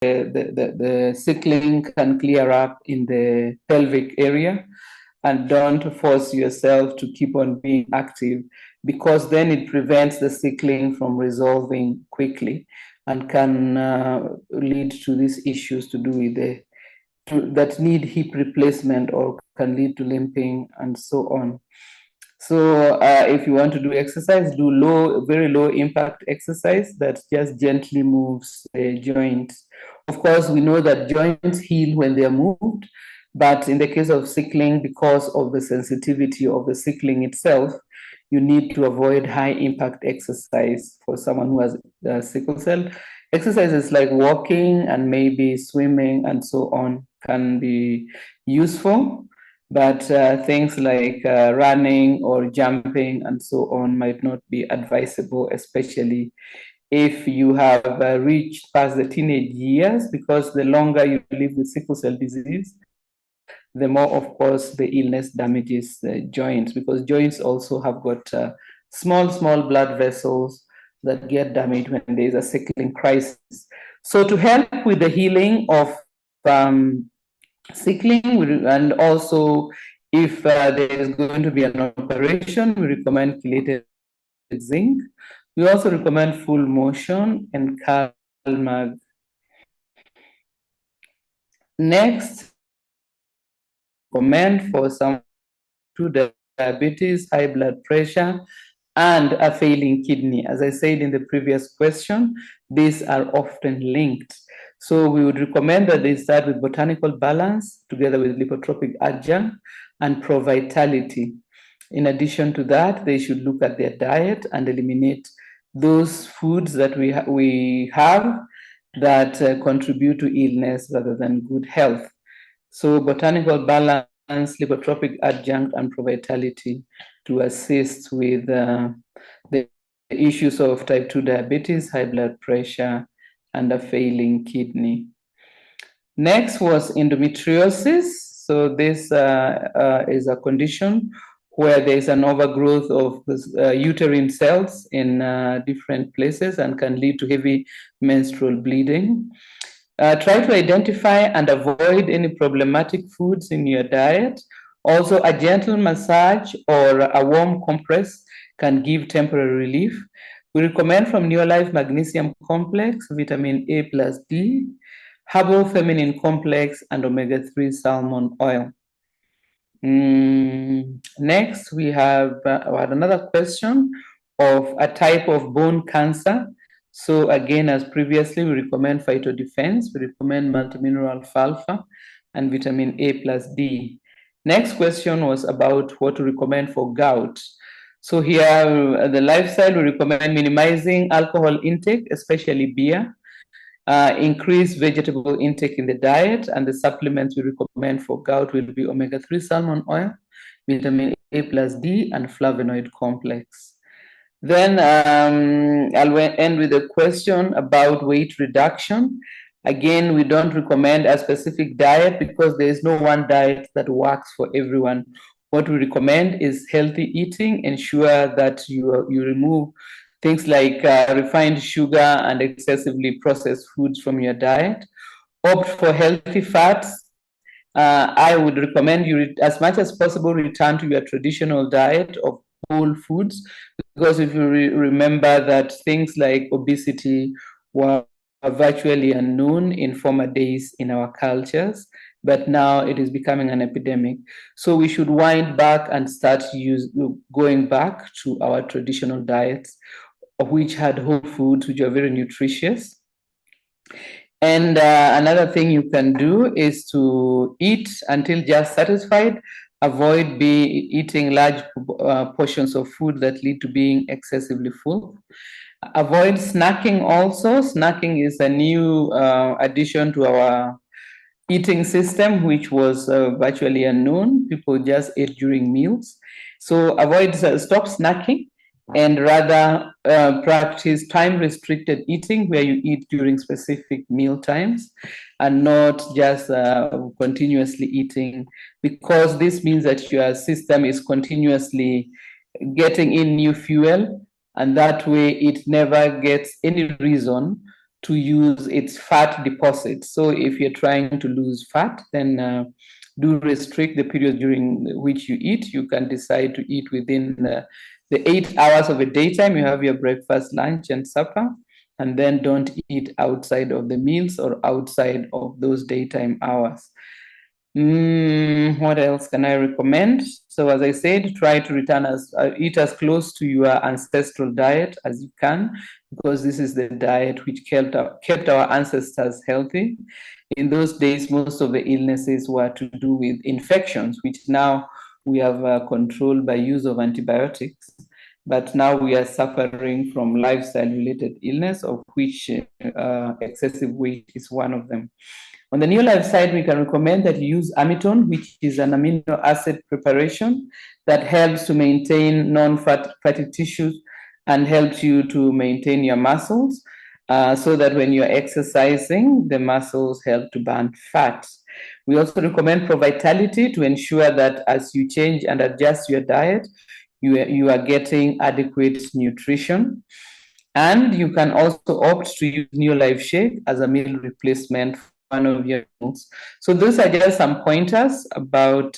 the sickling can clear up in the pelvic area, and don't force yourself to keep on being active, because then it prevents the sickling from resolving quickly and can lead to these issues to do with that need hip replacement, or can lead to limping and so on. So if you want to do exercise, do very low impact exercise that just gently moves the joints. Of course, we know that joints heal when they are moved, but in the case of sickling, because of the sensitivity of the sickling itself, you need to avoid high impact exercise for someone who has sickle cell. Exercises like walking and maybe swimming and so on can be useful, but things like running or jumping and so on might not be advisable, especially if you have reached past the teenage years, because the longer you live with sickle cell disease, the more, of course, the illness damages the joints, because joints also have got small blood vessels that get damaged when there is a sickling crisis. So to help with the healing of sickling, and also if there is going to be an operation, we recommend chelated zinc. We also recommend full motion and CalMag. Next, recommend for some diabetes, high blood pressure, and a failing kidney. As I said in the previous question, these are often linked. So we would recommend that they start with botanical balance together with lipotropic adjunct and pro-vitality. In addition to that, they should look at their diet and eliminate those foods that we have that contribute to illness rather than good health. So botanical balance, lipotropic adjunct, and pro-vitality to assist with the issues of type 2 diabetes, high blood pressure, and a failing kidney. Next was endometriosis. So this is a condition where there is an overgrowth of uterine cells in different places and can lead to heavy menstrual bleeding. Try to identify and avoid any problematic foods in your diet. Also, a gentle massage or a warm compress can give temporary relief. We recommend from Neolife Magnesium Complex, vitamin A plus D, Herbal Feminine Complex, and omega-3 salmon oil. Next, we have another question of a type of bone cancer. So again, as previously, we recommend phytodefense, we recommend multimineral alfalfa and vitamin A plus D. Next question was about what to recommend for gout. So here, the lifestyle, we recommend minimizing alcohol intake, especially beer, increase vegetable intake in the diet, and the supplements we recommend for gout will be omega-3 salmon oil, vitamin A plus D, and flavonoid complex. Then I'll end with a question about weight reduction. Again, we don't recommend a specific diet because there is no one diet that works for everyone. What we recommend is healthy eating. Ensure that you remove things like refined sugar and excessively processed foods from your diet. Opt for healthy fats. I would recommend you, as much as possible, return to your traditional diet of whole foods, because if you remember that things like obesity were virtually unknown in former days in our cultures, but now it is becoming an epidemic. So we should wind back and start going back to our traditional diets, which had whole foods, which are very nutritious. And another thing you can do is to eat until just satisfied. Avoid eating large portions of food that lead to being excessively full. Avoid snacking also. Snacking is a new addition to our eating system, which was virtually unknown. People just ate during meals. So stop snacking, and rather practice time-restricted eating, where you eat during specific meal times and not just continuously eating, because this means that your system is continuously getting in new fuel, and that way it never gets any reason to use its fat deposits. So if you're trying to lose fat, then do restrict the period during which you eat. You can decide to eat within the 8 hours of a daytime. You have your breakfast, lunch, and supper, and then don't eat outside of the meals or outside of those daytime hours. What else can I recommend? So as I said, try to eat as close to your ancestral diet as you can, because this is the diet which kept our ancestors healthy. In those days, most of the illnesses were to do with infections, which now we have controlled by use of antibiotics. But now we are suffering from lifestyle-related illness, of which excessive weight is one of them. On the New Life side, we can recommend that you use amidon, which is an amino acid preparation that helps to maintain non-fatty tissues and helps you to maintain your muscles, so that when you're exercising, the muscles help to burn fat. We also recommend Pro-Vitality to ensure that as you change and adjust your diet, you are getting adequate nutrition. And you can also opt to use New Life Shake as a meal replacement for one of your meals. So those are just some pointers about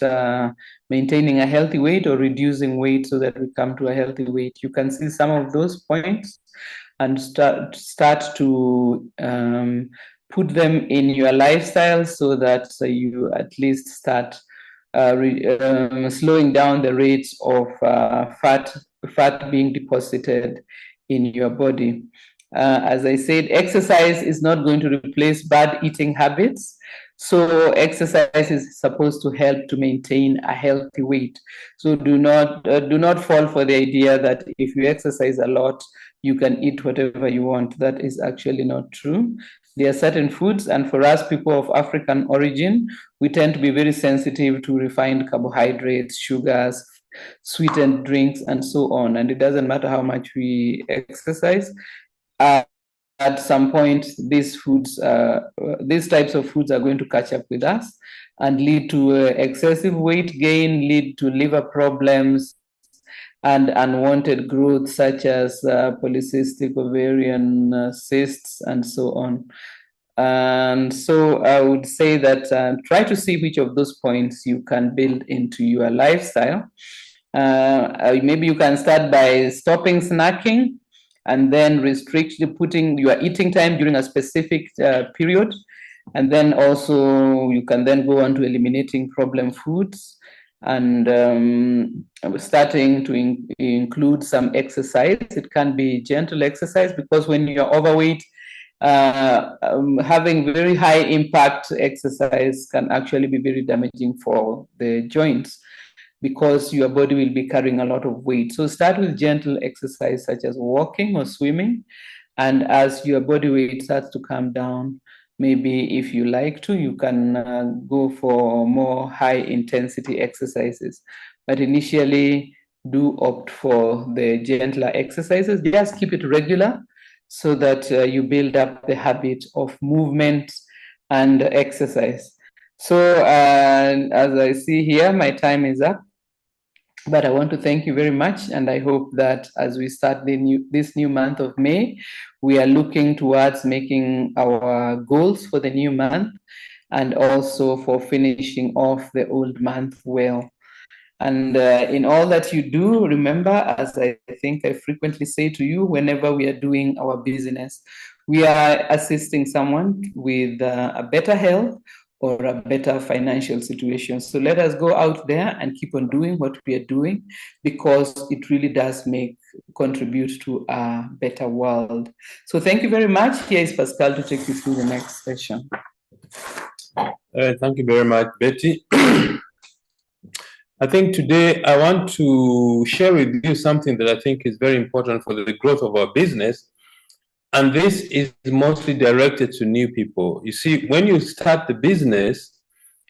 maintaining a healthy weight or reducing weight so that we come to a healthy weight. You can see some of those points and start to put them in your lifestyle so that you at least start slowing down the rates of fat being deposited in your body. As I said, exercise is not going to replace bad eating habits. So exercise is supposed to help to maintain a healthy weight. So do not fall for the idea that if you exercise a lot, you can eat whatever you want. That is actually not true. There are certain foods, and for us, people of African origin, we tend to be very sensitive to refined carbohydrates, sugars, sweetened drinks, and so on. And it doesn't matter how much we exercise. At some point, these types of foods are going to catch up with us and lead to excessive weight gain, lead to liver problems, and unwanted growth such as polycystic ovarian cysts and so on. And so I would say that try to see which of those points you can build into your lifestyle. Maybe you can start by stopping snacking and then restrict putting your eating time during a specific period. And then also you can then go on to eliminating problem foods and starting to include some exercise. It can be gentle exercise, because when you're overweight, having very high impact exercise can actually be very damaging for the joints, because your body will be carrying a lot of weight. So start with gentle exercise such as walking or swimming. And as your body weight starts to come down, maybe if you like to, you can go for more high intensity exercises. But initially, do opt for the gentler exercises. Just keep it regular so that you build up the habit of movement and exercise. So as I see here, my time is up. But I want to thank you very much, and I hope that as we start this new month of May, we are looking towards making our goals for the new month and also for finishing off the old month well. And in all that you do, remember, as I think I frequently say to you, whenever we are doing our business, we are assisting someone with a better health or a better financial situation. So let us go out there and keep on doing what we are doing, because it really does contribute to a better world. So thank you very much. Here is Pascal to take you through the next session. Thank you very much, Betty. I think today I want to share with you something that I think is very important for the growth of our business. And this is mostly directed to new people. You see, when you start the business,